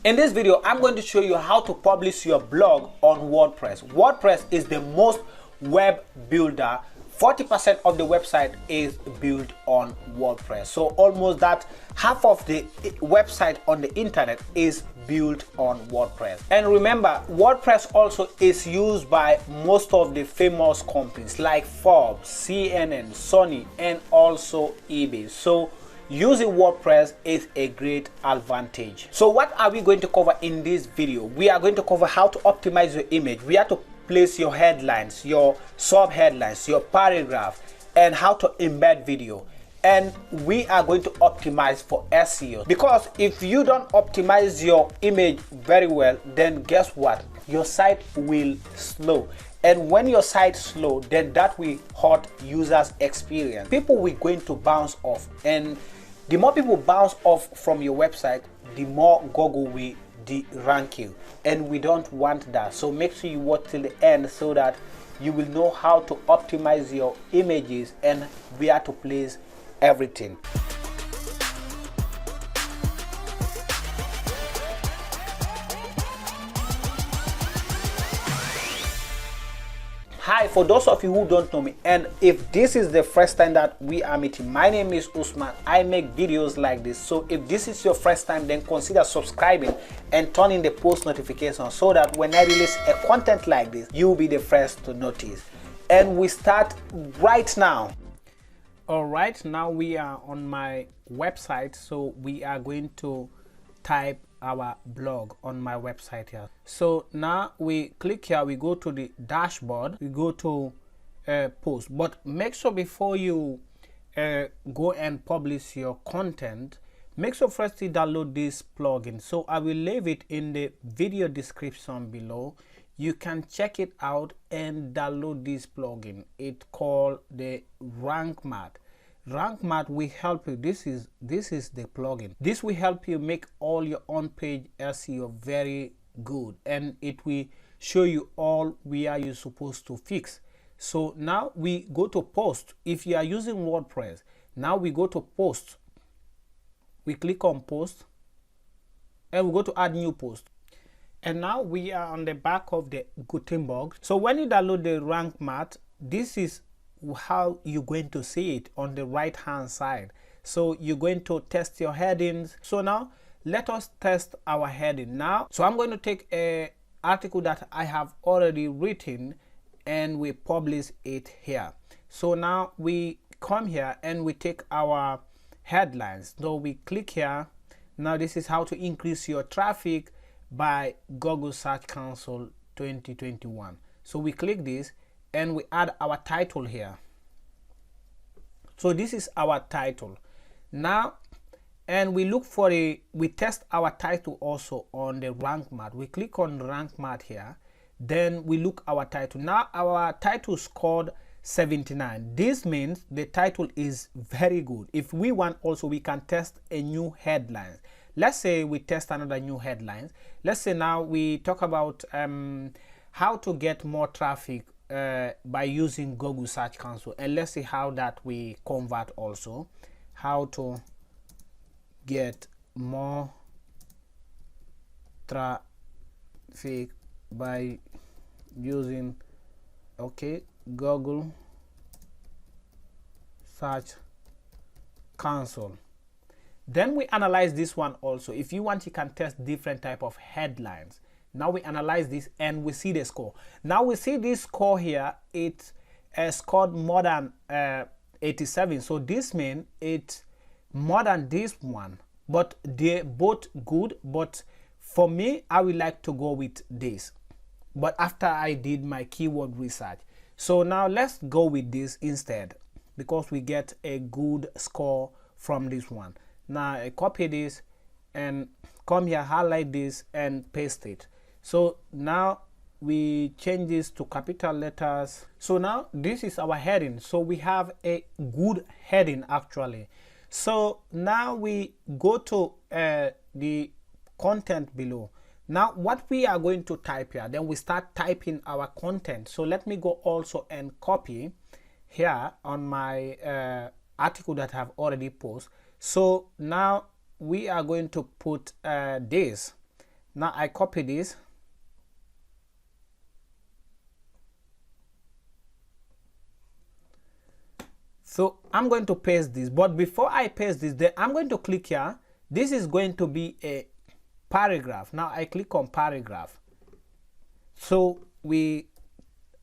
In this video, I'm going to show you how to publish your blog on WordPress. WordPress is the most web builder. 40% of the website is built on WordPress. So almost that half of the website on the internet is built on WordPress. And remember, WordPress also is used by most of the famous companies like Forbes, CNN, Sony, and also eBay. So using WordPress is a great advantage. So what are we going to cover in this video? We are going to cover how to optimize your image. We have to place your headlines, your sub headlines, your paragraph, and how to embed video. And we are going to optimize for SEO, because if you don't optimize your image very well, then guess what? Your site will slow. And when your site slow, then that will hurt users' experience. People will going to bounce off, and the more people bounce off from your website, the more Google will rank you, and we don't want that. So make sure you watch till the end so that you will know how to optimize your images and where to place everything. Hi, for those of you who don't know me, and if this is the first time that we are meeting, my name is Usman. I make videos like this. So if this is your first time, then consider subscribing and turning the post notification so that when I release a content like this, you'll be the first to notice. And we start right now. All right, now we are on my website. So we are going to type our blog on my website here. So now we click here, we go to the dashboard, we go to post, but make sure before you go and publish your content, make sure first you download this plugin. So I will leave it in the video description below. You can check it out and download this plugin. It's called the Rank Math. Rank Math will help you. This is the plugin. This will help you make all your on-page SEO very good, and it will show you all where you're supposed to fix. So now we go to post. If you are using WordPress, now we go to post. We click on post, and we go to add new post. And now we are on the back of the Gutenberg. So when you download the Rank Math, this is how you're going to see it on the right hand side. So you're going to test your headings. So now let us test our heading now. So I'm going to take a article that I have already written and we publish it here. So now we come here and we take our headlines. So we click here. Now this is how to increase your traffic by Google Search Console 2021. So we click this and we add our title here. So this is our title now, and we look for we test our title also on the Rank Math. We click on Rank Math here, then we look our title. Now our title scored 79. This means the title is very good. If we want also, we can test a new headline. Let's say we test another new headline. Let's say now we talk about how to get more traffic by using Google Search Console, and let's see how that we convert also. How to get more traffic by using Google Search Console. Then we analyze this one also. If you want, you can test different type of headlines. Now we analyze this and we see the score. Now we see this score here. It scored more than 87. So this means it's more than this one. But they're both good. But for me, I would like to go with this. But after I did my keyword research. So now let's go with this instead, because we get a good score from this one. Now I copy this and come here, highlight this and paste it. So now we change this to capital letters. So now this is our heading. So we have a good heading actually. So now we go to the content below. Now what we are going to type here, then we start typing our content. So let me go also and copy here on my article that I have already posted. So now we are going to put this. Now I copy this. So I'm going to paste this, but before I paste this, then I'm going to click here. This is going to be a paragraph. Now I click on paragraph. So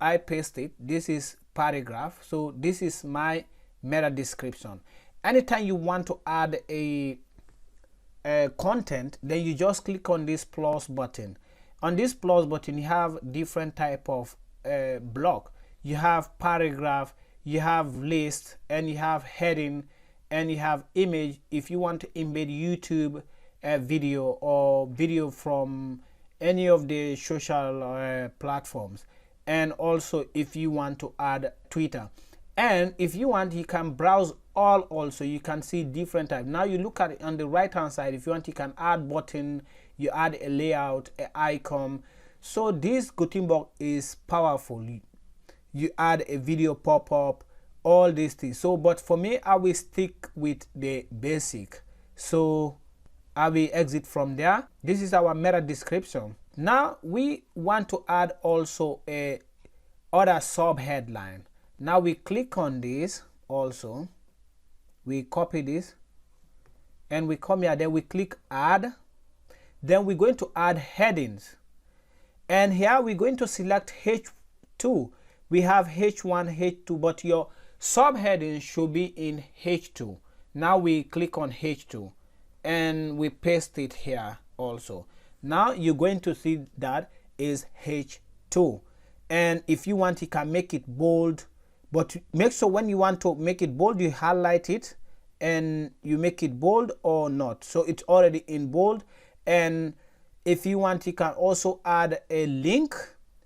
I paste it. This is paragraph. So this is my meta description. Anytime you want to add a content, then you just click on this plus button. On this plus button, you have different type of block. You have paragraph, you have list, and you have heading, and you have image if you want to embed YouTube video or video from any of the social platforms, and also if you want to add Twitter. And if you want, you can browse all also. You can see different type. Now you look at it on the right hand side. If you want, you can add button, you add a layout, an icon. So this Gutenberg is powerful. You add a video pop-up, all these things. So but for me, I will stick with the basic. So I will exit from there. This is our meta description. Now we want to add also a other sub headline. Now we click on this also, we copy this and we come here, then we click add, then we're going to add headings, and here we're going to select H2. We have H1, H2, but your subheading should be in H2. Now we click on H2 and we paste it here also. Now you're going to see that is H2, and if you want, you can make it bold. But make sure when you want to make it bold, you highlight it and you make it bold or not. So it's already in bold. And if you want, you can also add a link,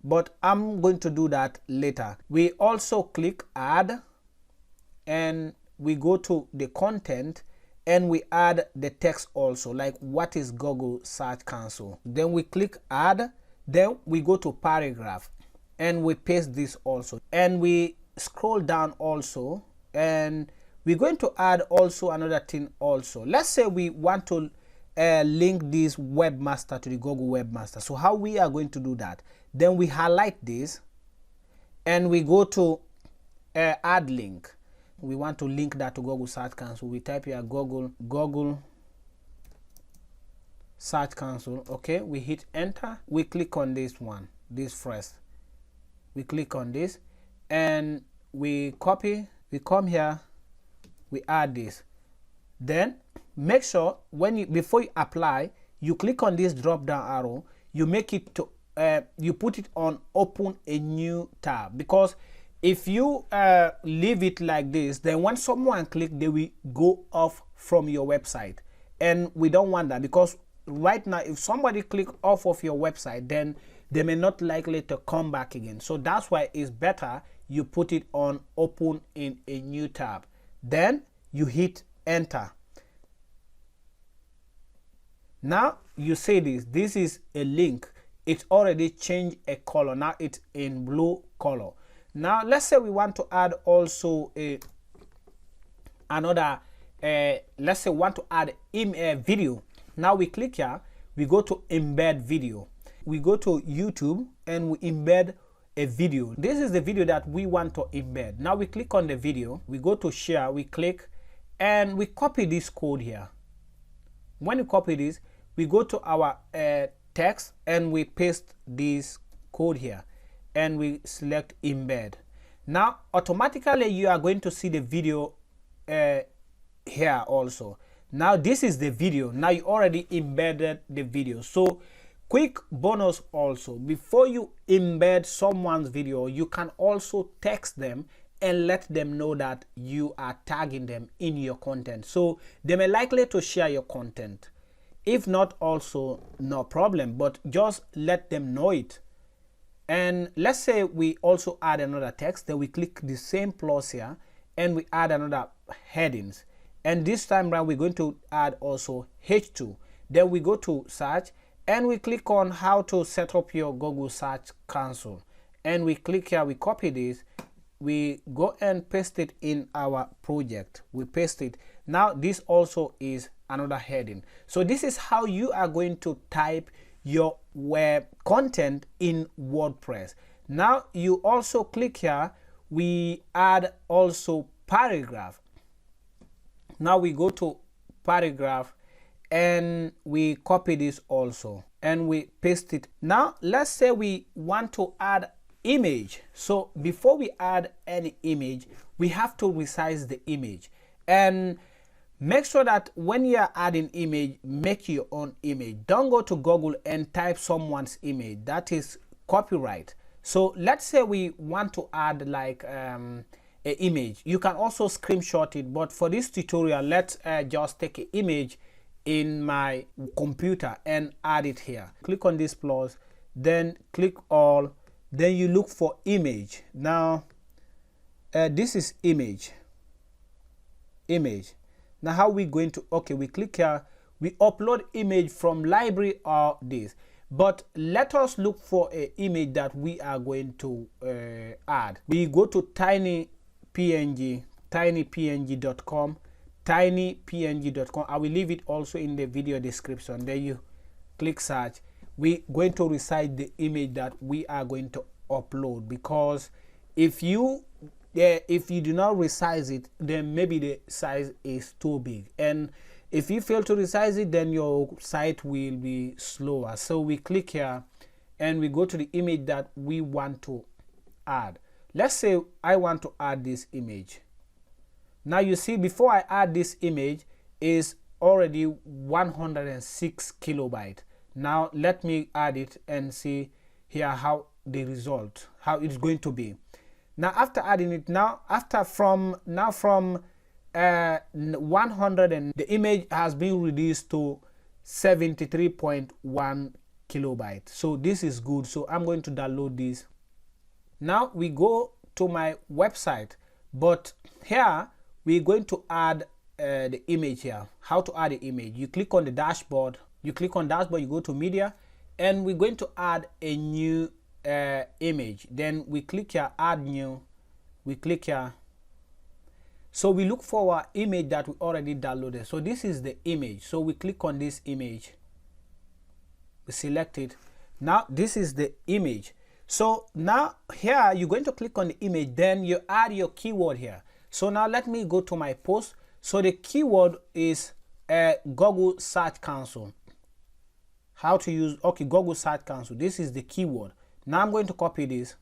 but I'm going to do that later. We also click add and we go to the content and we add the text also, like what is Google Search Console. Then we click add, then we go to paragraph and we paste this also. And we scroll down also, and we're going to add also another thing also. Let's say we want to link this webmaster to the Google webmaster. So how we are going to do that? Then we highlight this and we go to add link. We want to link that to Google Search Console. We type here Google Search Console. Okay, we hit enter. We click on this one, this first. We click on this and we copy, we come here, we add this. Then make sure before you apply, you click on this drop down arrow, you make it to you put it on open a new tab, because if you leave it like this, then when someone click, they will go off from your website, and we don't want that, because right now if somebody click off of your website, then they may not likely to come back again. So that's why it's better you put it on open in a new tab. Then you hit enter. Now you say this is a link. It's already changed a color. Now it's in blue color. Now let's say we want to add also another let's say we want to add a video. Now we click here, we go to embed video. We go to YouTube and we embed a video. This is the video that we want to embed. Now we click on the video, we go to share, we click and we copy this code here. When you copy this, we go to our text and we paste this code here and we select embed. Now automatically you are going to see the video here also. Now this is the video. Now you already embedded the video. So quick bonus also, before you embed someone's video, you can also text them and let them know that you are tagging them in your content. So they may likely to share your content. If not, also no problem, but just let them know it. And let's say we also add another text, then we click the same plus here and we add another headings. And this time around we're going to add also H2. Then we go to search and we click on how to set up your Google Search Console. And we click here, we copy this, we go and paste it in our project. We paste it. Now this also is another heading. So this is how you are going to type your web content in WordPress. Now you also click here, we add also paragraph. Now we go to paragraph and we copy this also and we paste it. Now let's say we want to add image. So before we add any image, we have to resize the image, and make sure that when you are adding image, make your own image. Don't go to Google and type someone's image. That is copyright. So let's say we want to add like an image. You can also screenshot it, but for this tutorial, let's just take an image in my computer and add it here. Click on this plus, then click all, then you look for image. Now this is image. Now how we going to, okay, we click here, we upload image from library or this, but let us look for an image that we are going to add. We go to tinypng.com, tinypng.com. I will leave it also in the video description. Then you click search. We're going to resize the image that we are going to upload, because if you do not resize it, then maybe the size is too big, and if you fail to resize it, then your site will be slower. So we click here and we go to the image that we want to add. Let's say I want to add this image. Now you see, before I add this image is already 106 kilobyte. Now let me add it and see here how the result, how it's going to be. Now after adding it, from 100, and the image has been reduced to 73.1 kilobyte. So this is good. So I'm going to download this. Now we go to my website, but here we're going to add the image here. How to add the image? You click on the dashboard. You click on dashboard, you go to media, and we're going to add a new image. Then we click here, add new. We click here. So we look for our image that we already downloaded. So this is the image. So we click on this image. We select it. Now this is the image. So now here you're going to click on the image, then you add your keyword here. So now let me go to my post. So the keyword is Google Search Console. How to use, okay, Google Search Console. This is the keyword. Now I'm going to copy this.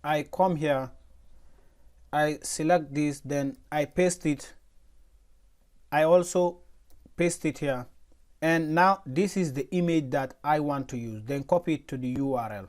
I come here, I select this, then I paste it. I also paste it here. And now this is the image that I want to use. Then copy it to the URL.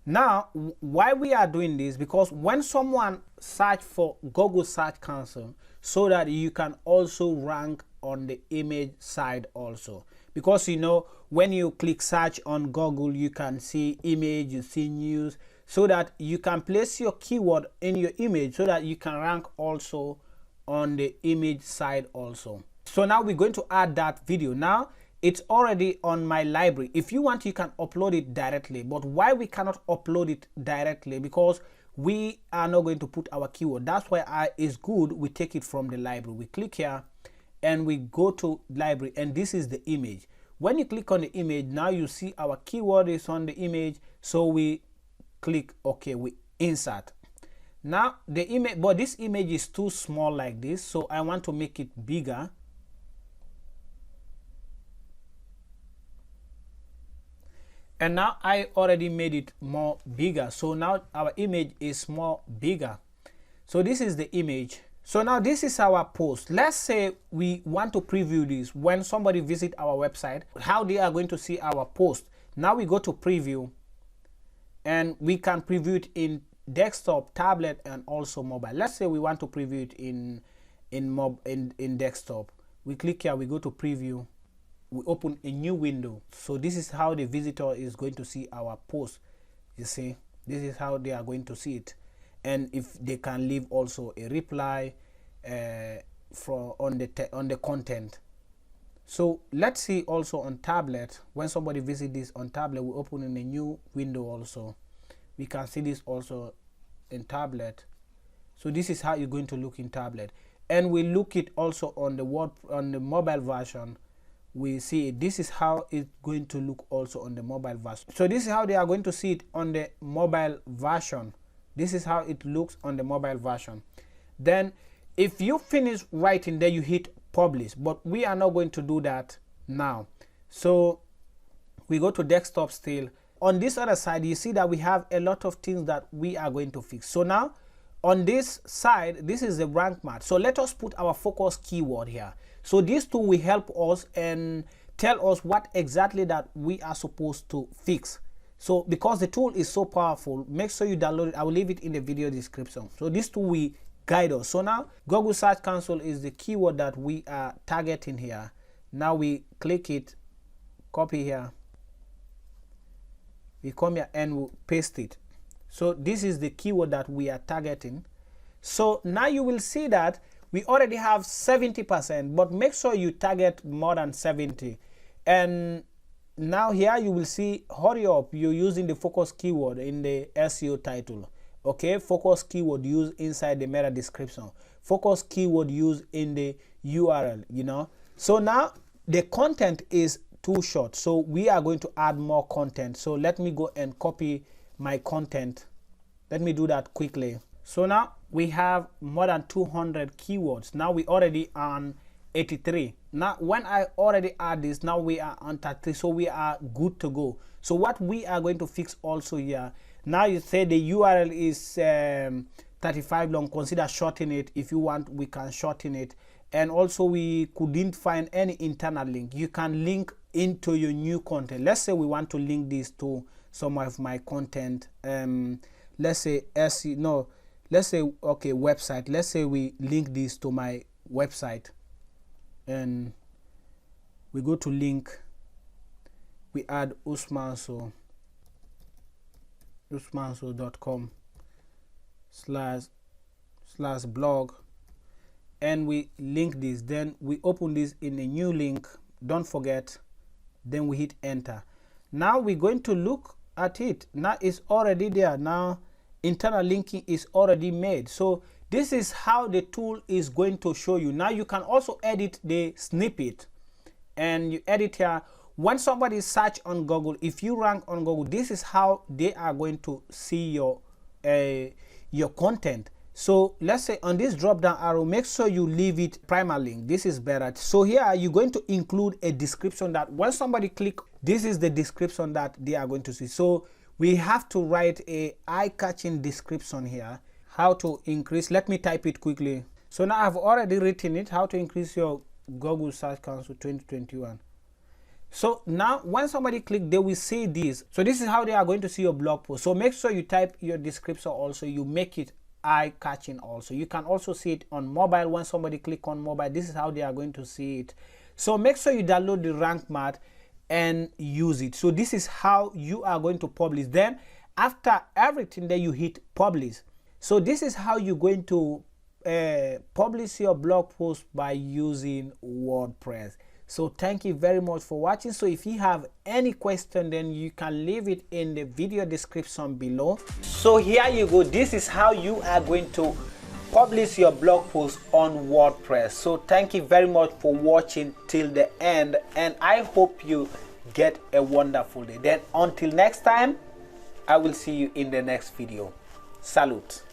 Now, why we are doing this? Because when someone search for Google Search Console, so that you can also rank on the image side also. Because you know, when you click search on Google, you can see image, you see news, so that you can place your keyword in your image so that you can rank also on the image side also. So now we're going to add that video. Now it's already on my library. If you want, you can upload it directly. But why we cannot upload it directly? Because we are not going to put our keyword. That's why it's good we take it from the library. We click here and we go to library, and this is the image. When you click on the image, now you see our keyword is on the image. So we click OK, we insert. Now the image, but this image is too small like this, so I want to make it bigger. And now I already made it more bigger. So now our image is more bigger. So this is the image. So now this is our post. Let's say we want to preview this. When somebody visit our website, how they are going to see our post. Now we go to preview, and we can preview it in desktop, tablet, and also mobile. Let's say we want to preview it in desktop. We click here, we go to preview. We open a new window. So this is how the visitor is going to see our post. You see, this is how they are going to see it, and if they can leave also a reply on the content. So let's see also on tablet. When somebody visit this on tablet, we open in a new window also. We can see this also in tablet. So this is how you're going to look in tablet, and we look it also on the mobile version. we see it. This is how it's going to look also on the mobile version. So this is how they are going to see it on the mobile version. This is how it looks on the mobile version. Then if you finish writing, then you hit publish, but we are not going to do that now. So we go to desktop still. On this other side, you see that we have a lot of things that we are going to fix. So now on this side, this is the rank math. So let us put our focus keyword here. So these two will help us and tell us what exactly that we are supposed to fix. So because the tool is so powerful, make sure you download it. I will leave it in the video description. So these two will guide us. So now Google Search Console is the keyword that we are targeting here. Now we click it, copy here, we come here and we paste it. So this is the keyword that we are targeting. So now you will see that we already have 70%, but make sure you target more than 70. And now here you will see, hurry up, you're using the focus keyword in the SEO title. Okay, focus keyword used inside the meta description, focus keyword used in the URL, you know. So now the content is too short, so we are going to add more content. So let me go and copy my content. Let me do that quickly. So now we have more than 200 keywords. Now we already on 83. Now when I already add this, now we are on 33, so we are good to go. So what we are going to fix also here, now you say the URL is 35 long, consider shortening it. If you want, we can shorten it. And also we couldn't find any internal link. You can link into your new content. Let's say we want to link this to some of my content. Let's say let's say okay, website. Let's say we link this to my website, and we go to link, we add usmanso.com/blog, and we link this. Then we open this in a new link, don't forget, then we hit enter. Now we're going to look at it. Now it's already there. Now internal linking is already made. So this is how the tool is going to show you. Now you can also edit the snippet, and you edit here. When somebody search on Google, if you rank on Google, this is how they are going to see your content. So let's say on this drop down arrow, make sure you leave it primary link. This is better. So here you're going to include a description that when somebody click, this is the description that they are going to see. So we have to write a eye-catching description here. How to increase, let me type it quickly. So now I've already written it, how to increase your Google Search Console 2021. So now when somebody click, they will see this. So this is how they are going to see your blog post. So make sure you type your description also, you make it eye-catching also. You can also see it on mobile. When somebody click on mobile, this is how they are going to see it. So make sure you download the rank math and use it. So this is how you are going to publish. Then after everything, then you hit publish. So this is how you're going to publish your blog post by using WordPress. So thank you very much for watching. So if you have any question, then you can leave it in the video description below. So here you go. This is how you are going to publish your blog post on WordPress. So thank you very much for watching till the end, and I hope you get a wonderful day. Then until next time, I will see you in the next video. Salute.